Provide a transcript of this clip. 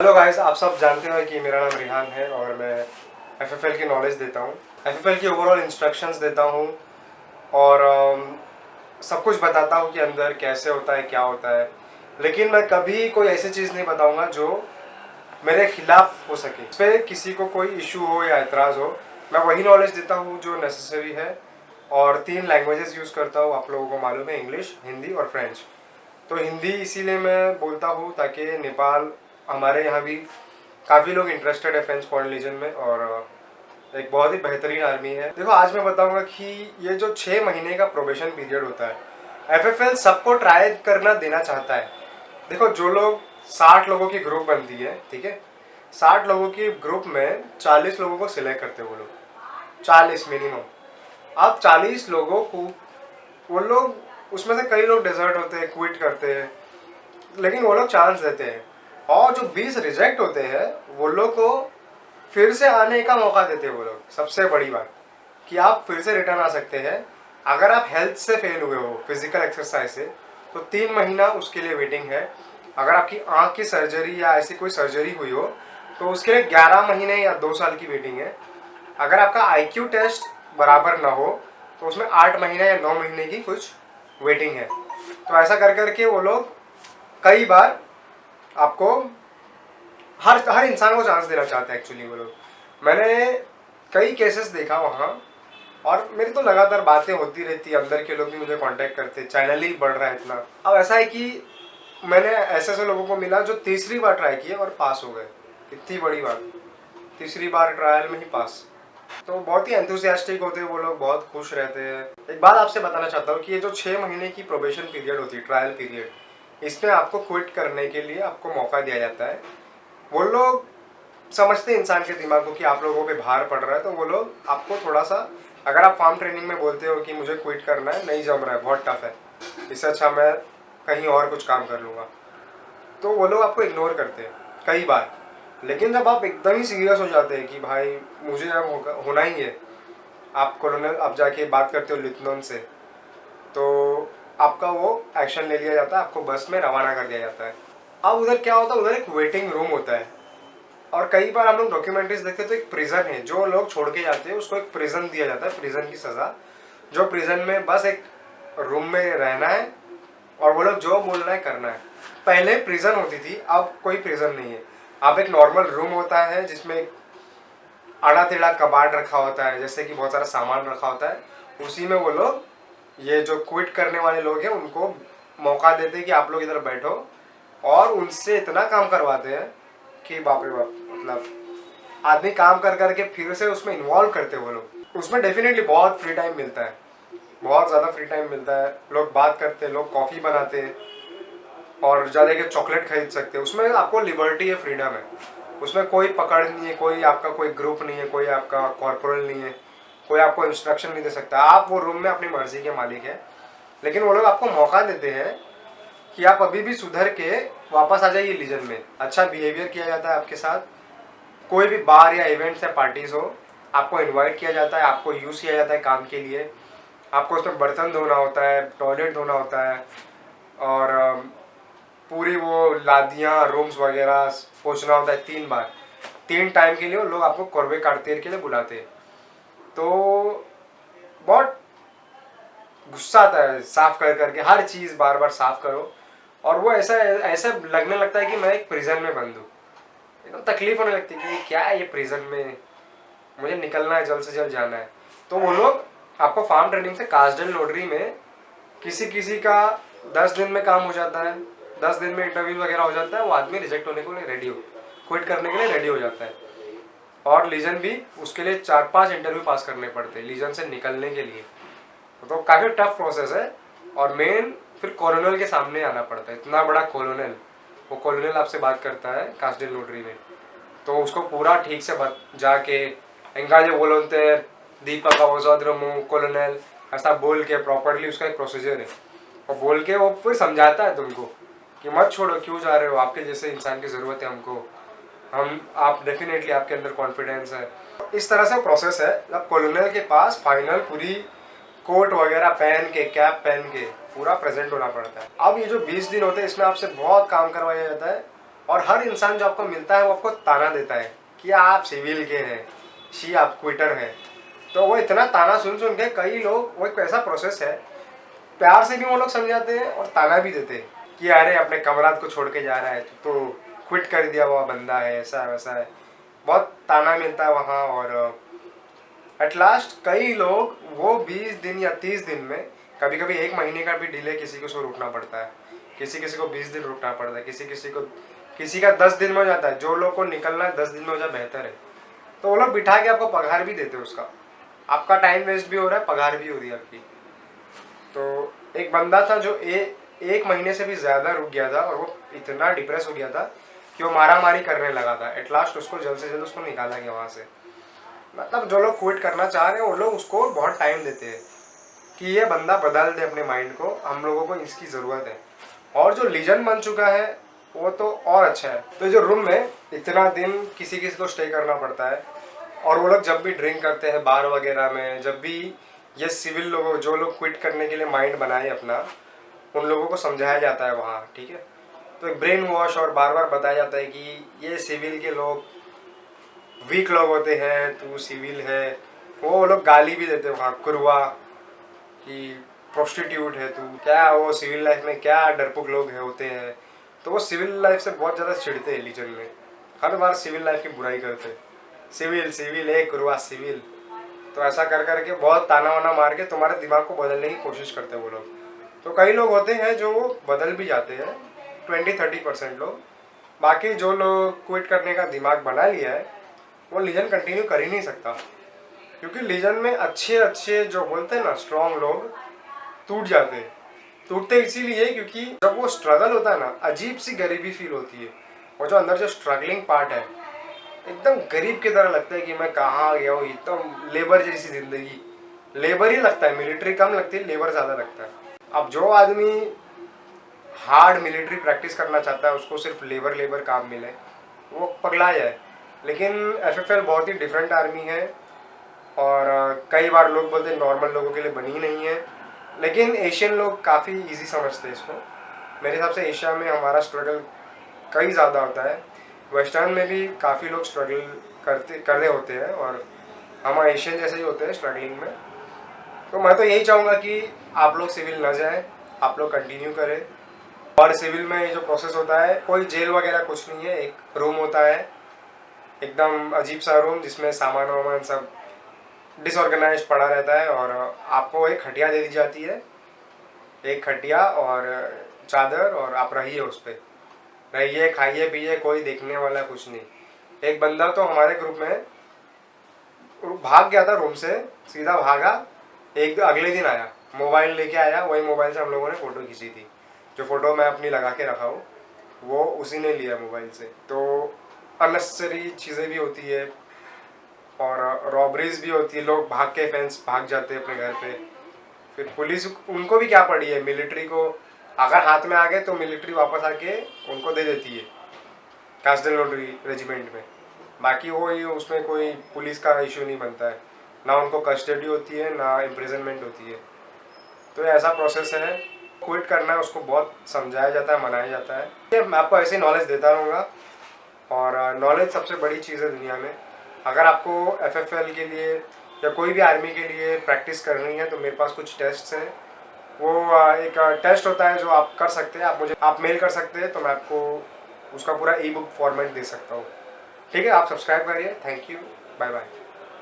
Hello guys, आप सब जानते हो कि मेरा नाम रिहान है और मैं एफएफएल की नॉलेज देता हूँ। एफएफएल की ओवरऑल इंस्ट्रक्शंस देता हूँ और सब कुछ बताता हूँ कि अंदर कैसे होता है, क्या होता है। लेकिन मैं कभी कोई ऐसी चीज़ नहीं बताऊँगा जो मेरे खिलाफ हो सके, इस पर किसी को कोई इशू हो या एतराज़ हो। मैं वही नॉलेज देता हूँ जो नेसेसरी है और 3 लैंग्वेजेस यूज़ करता हूँ, आप लोगों को मालूम है, इंग्लिश, हिंदी और फ्रेंच। तो हिंदी इसीलिए मैं बोलता हूँ ताकि नेपाल, हमारे यहाँ भी काफ़ी लोग इंटरेस्टेड है फ्रेंच फॉरेन लीजन में और एक बहुत ही बेहतरीन आर्मी है। देखो, आज मैं बताऊंगा कि ये जो 6 महीने का प्रोबेशन पीरियड होता है, एफएफएल सबको ट्राई करना देना चाहता है। देखो, जो लोग 60 लोगों की ग्रुप बनती है, ठीक है, 60 लोगों की ग्रुप में 40 लोगों को सिलेक्ट करते हैं वो लोग, 40 मिनिमम। अब 40 लोगों को वो लोग, उसमें से कई लोग डिजर्ट होते हैं, क्विट करते हैं, लेकिन वो लोग चांस देते हैं। और जो 20 रिजेक्ट होते हैं वो लोग को फिर से आने का मौका देते हैं वो लोग। सबसे बड़ी बात कि आप फिर से रिटर्न आ सकते हैं। अगर आप हेल्थ से फेल हुए हो, फिजिकल एक्सरसाइज से, तो 3 महीना उसके लिए वेटिंग है। अगर आपकी आंख की सर्जरी या ऐसी कोई सर्जरी हुई हो तो उसके लिए 11 महीने या 2 साल की वेटिंग है। अगर आपका आईक्यू टेस्ट बराबर ना हो तो उसमें 8 महीने या 9 महीने की कुछ वेटिंग है। तो ऐसा कर करके वो लोग कई बार आपको, हर हर इंसान को चांस देना चाहते हैं एक्चुअली वो लोग। मैंने कई केसेस देखा वहाँ, और मेरी तो लगातार बातें होती रहती है, अंदर के लोग भी मुझे कांटेक्ट करते, चैनल ही बढ़ रहा है इतना। अब ऐसा है कि मैंने ऐसे ऐसे लोगों को मिला जो तीसरी बार ट्राई किए और पास हो गए। इतनी बड़ी बात, तीसरी बार ट्रायल में ही पास। तो बहुत ही एंथुसियास्टिक होते हैं वो लोग, बहुत खुश रहते हैं। एक बात आपसे बताना चाहता हूँ कि ये जो 6 महीने की प्रोबेशन पीरियड होती है, ट्रायल पीरियड, इसमें आपको क्विट करने के लिए आपको मौका दिया जाता है। वो लोग समझते हैं इंसान के दिमाग को कि आप लोगों पे भार पड़ रहा है, तो वो लोग आपको थोड़ा सा, अगर आप फार्म ट्रेनिंग में बोलते हो कि मुझे क्विट करना है, नहीं जम रहा है, बहुत टफ है, इससे अच्छा मैं कहीं और कुछ काम कर लूँगा, तो वो लोग आपको इग्नोर करते हैं कई बार। लेकिन जब आप एकदम ही सीरियस हो जाते हैं कि भाई मुझे अब होना ही है, आप कॉलोनल, आप जाके बात करते हो लिeutenant से, तो आपका वो एक्शन ले लिया जाता है, आपको बस में रवाना कर दिया जाता है। अब उधर क्या होता है, उधर एक वेटिंग रूम होता है। और कई बार हम लोग डॉक्यूमेंट्रीज देखते हैं तो एक प्रिजन है, जो लोग छोड़ के जाते हैं उसको एक प्रिजन दिया जाता है, प्रिजन की सज़ा, जो प्रिजन में बस एक रूम में रहना है और वो लोग जो बोलना है करना है। पहले प्रिजन होती थी, अब कोई प्रिजन नहीं है। अब एक नॉर्मल रूम होता है जिसमें आड़ा टेढ़ा कबाड़ रखा होता है, जैसे कि बहुत सारा सामान रखा होता है, उसी में वो लोग, ये जो क्विट करने वाले लोग हैं, उनको मौका देते हैं कि आप लोग इधर बैठो, और उनसे इतना काम करवाते हैं कि बाप रे बाप, मतलब आदमी काम कर करके फिर से उसमें इन्वॉल्व करते हैं वो लोग। उसमें डेफिनेटली बहुत फ्री टाइम मिलता है, बहुत ज़्यादा फ्री टाइम मिलता है। लोग बात करते हैं, लोग कॉफ़ी बनाते हैं और ज़्यादा के चॉकलेट खरीद सकते हैं। उसमें आपको लिबर्टी है, फ्रीडम है, उसमें कोई पकड़ नहीं है, कोई आपका कोई ग्रुप नहीं है, कोई आपका कॉर्पोरल नहीं है, कोई आपको इंस्ट्रक्शन नहीं दे सकता। आप वो रूम में अपनी मर्जी के मालिक हैं। लेकिन वो लोग आपको मौका देते हैं कि आप अभी भी सुधर के वापस आ जाइए लीजन में। अच्छा बिहेवियर किया जाता है आपके साथ। कोई भी बार या इवेंट्स या पार्टीज हो, आपको इनवाइट किया जाता है, आपको यूज़ किया जाता है काम के लिए। आपको उसमें बर्तन धोना होता है, टॉयलेट धोना होता है, और पूरी वो लादियाँ, रूम्स वगैरह पोछना होता है 3 बार। 3 टाइम के लिए वो लोग आपको कौरवे काटतेर के लिए बुलाते हैं। तो बहुत गुस्सा आता है साफ कर करके, हर चीज़ बार बार साफ करो, और वो ऐसा ऐसा लगने लगता है कि मैं एक प्रिजन में बंद हूँ। एकदम तकलीफ होने लगती है कि क्या है ये प्रिजन में, मुझे निकलना है, जल्द से जल्द जाना है। तो वो लोग आपको फार्म ट्रेनिंग से कास्टल नोटरी में, किसी किसी का 10 दिन में काम हो जाता है, 10 दिन में इंटरव्यू वगैरह हो जाता है, वो आदमी रिजेक्ट होने के लिए रेडी हो, क्विट करने के लिए रेडी हो जाता है। और लीजन भी, उसके लिए 4-5 इंटरव्यू पास करने पड़ते हैं लीजन से निकलने के लिए। तो काफ़ी टफ प्रोसेस है। और मेन फिर कॉलोनल के सामने आना पड़ता है, इतना बड़ा कॉलोनल, वो कॉलोनल आपसे बात करता है कास्टल नोटरी में, तो उसको पूरा ठीक से जाके एंगाजे वॉलंटियर दीपक अवजोद्रमु कॉलोनल, ऐसा बोल के प्रॉपरली, उसका एक प्रोसीजर है, और बोल के वो फिर समझाता है तुमको कि मत छोड़ो, क्यों जा रहे हो, आपके जैसे इंसान की ज़रूरत है हमको, हम, आप डेफिनेटली, आपके अंदर कॉन्फिडेंस है। इस तरह से प्रोसेस है। जब कॉलोनल के पास फाइनल पूरी कोट वगैरह पहन के, कैप पहन के पूरा प्रेजेंट होना पड़ता है। अब ये जो 20 दिन होते हैं, इसमें आपसे बहुत काम करवाया जाता है। और हर इंसान जो आपको मिलता है वो आपको ताना देता है कि आप सिविल के हैं, शी आप क्विटर हैं। तो वो इतना ताना सुन सुन के कई लोग, वो एक ऐसा प्रोसेस है, प्यार से भी वो लोग समझाते हैं और ताना भी देते हैं कि अरे अपने कमरात को छोड़ के जा रहा है तो क्विट कर दिया हुआ बंदा है, ऐसा वैसा है। बहुत ताना मिलता है वहाँ। और एट लास्ट कई लोग वो 20 दिन या 30 दिन में, कभी कभी 1 महीने का भी डिले किसी को रुकना पड़ता है, किसी किसी को 20 दिन रुकना पड़ता है, किसी का 10 दिन में हो जाता है। जो लोग को निकलना है 10 दिन में हो जाए बेहतर है। तो वो लोग बिठा के आपको पगार भी देते हैं उसका, आपका टाइम वेस्ट भी हो रहा है, पगार भी हो रही है आपकी। तो एक बंदा था जो 1 महीने से भी ज़्यादा रुक गया था और वो इतना डिप्रेस हो गया था कि वो मारा मारी करने लगा था। एट लास्ट उसको जल्द से जल्द उसको निकाला गया वहाँ से। मतलब जो लोग क्विट करना चाह रहे हैं वो लोग उसको बहुत टाइम देते हैं कि ये बंदा बदल दे अपने माइंड को, हम लोगों को इसकी ज़रूरत है। और जो लीजेंड बन चुका है वो तो और अच्छा है। तो जो रूम में इतना दिन किसी किसी को स्टे करना पड़ता है, और वो लोग जब भी ड्रिंक करते हैं बार वगैरह में, जब भी ये सिविल लोगों, जो लोग क्विट करने के लिए माइंड बनाए अपना, उन लोगों को समझाया जाता है वहाँ, ठीक है। तो एक ब्रेन वॉश और बार बार बताया जाता है कि ये सिविल के लोग वीक लोग होते हैं, तू सिविल है। वो लोग गाली भी देते हैं वहाँ, कुरवा, कि प्रोस्टिट्यूट है तू, क्या वो सिविल लाइफ में क्या डरपोक लोग है होते हैं। तो वो सिविल लाइफ से बहुत ज़्यादा चिढ़ते हैं लीजन में, हर बार सिविल लाइफ की बुराई करते, सिविल सिविल एक कुरवा सिविल। तो ऐसा कर करके बहुत ताना वाना मार के तुम्हारे दिमाग को बदलने की कोशिश करते हैं वो लोग। तो कई लोग होते हैं जो वो बदल भी जाते हैं, 20-30% लोग। बाकी जो लोग क्विट करने का दिमाग बना लिया है वो लीजन कंटिन्यू कर ही नहीं सकता, क्योंकि लीजन में अच्छे अच्छे जो बोलते हैं ना स्ट्रॉन्ग लोग टूट जाते हैं। टूटते इसीलिए क्योंकि जब वो स्ट्रगल होता है ना, अजीब सी गरीबी फील होती है। और जो अंदर जो स्ट्रगलिंग पार्ट है, एकदम गरीब की तरह लगता है कि मैं कहाँ गया हूँ, एकदम लेबर जैसी जिंदगी। लेबर ही लगता है, मिलिट्री कम लगती है, लेबर ज़्यादा लगता है। अब जो आदमी हार्ड मिलिट्री प्रैक्टिस करना चाहता है, उसको सिर्फ लेबर लेबर काम मिले, वो पगला जाए। लेकिन एफएफएल बहुत ही डिफरेंट आर्मी है, और कई बार लोग बोलते हैं नॉर्मल लोगों के लिए बनी नहीं है, लेकिन एशियन लोग काफ़ी इजी समझते हैं इसको। मेरे हिसाब से एशिया में हमारा स्ट्रगल कई ज़्यादा होता है, वेस्टर्न में भी काफ़ी लोग स्ट्रगल कर रहे होते हैं, और हम एशियन जैसे ही होते हैं स्ट्रगलिंग में। तो मैं तो यही चाहूँगा कि आप लोग सिविल न जाएं, आप लोग कंटिन्यू करें। और सिविल में ये जो प्रोसेस होता है, कोई जेल वगैरह कुछ नहीं है, एक रूम होता है एकदम अजीब सा रूम, जिसमें सामान वामान सब डिसऑर्गेनाइज पड़ा रहता है, और आपको एक खटिया दे दी जाती है, एक खटिया और चादर, और आप रहिए उस पर, रहिए खाइए पिए, कोई देखने वाला कुछ नहीं। एक बंदा तो हमारे ग्रुप में भाग गया था रूम से, सीधा भागा, एक अगले दिन आया, मोबाइल लेके आया, वही मोबाइल से हम लोगों ने फ़ोटो खींची थी। जो फ़ोटो मैं अपनी लगा के रखा हूँ वो उसी ने लिया मोबाइल से। तो अननेसेसरी चीज़ें भी होती है, और रॉबरीज भी होती है, लोग भाग के फैंस भाग जाते हैं अपने घर पे। फिर पुलिस उनको भी क्या पड़ी है, मिलिट्री को अगर हाथ में आ गए तो मिलिट्री वापस आके उनको दे देती है कास्टलरी रेजिमेंट में। बाकी वो ये उसमें कोई पुलिस का इशू नहीं बनता है, ना उनको कस्टडी होती है ना इम्प्रिजनमेंट होती है। तो ऐसा प्रोसेस है। क्विट करना है उसको बहुत समझाया जाता है, मनाया जाता है। मैं आपको ऐसे नॉलेज देता रहूँगा, और नॉलेज सबसे बड़ी चीज़ है दुनिया में। अगर आपको एफएफएल के लिए या कोई भी आर्मी के लिए प्रैक्टिस करनी है तो मेरे पास कुछ टेस्ट्स हैं। वो एक टेस्ट होता है जो आप कर सकते हैं, आप मेल कर सकते हैं, तो मैं आपको उसका पूरा ई बुक फॉर्मेट दे सकता हूँ। ठीक है, आप सब्सक्राइब करिए। Thank you, bye bye.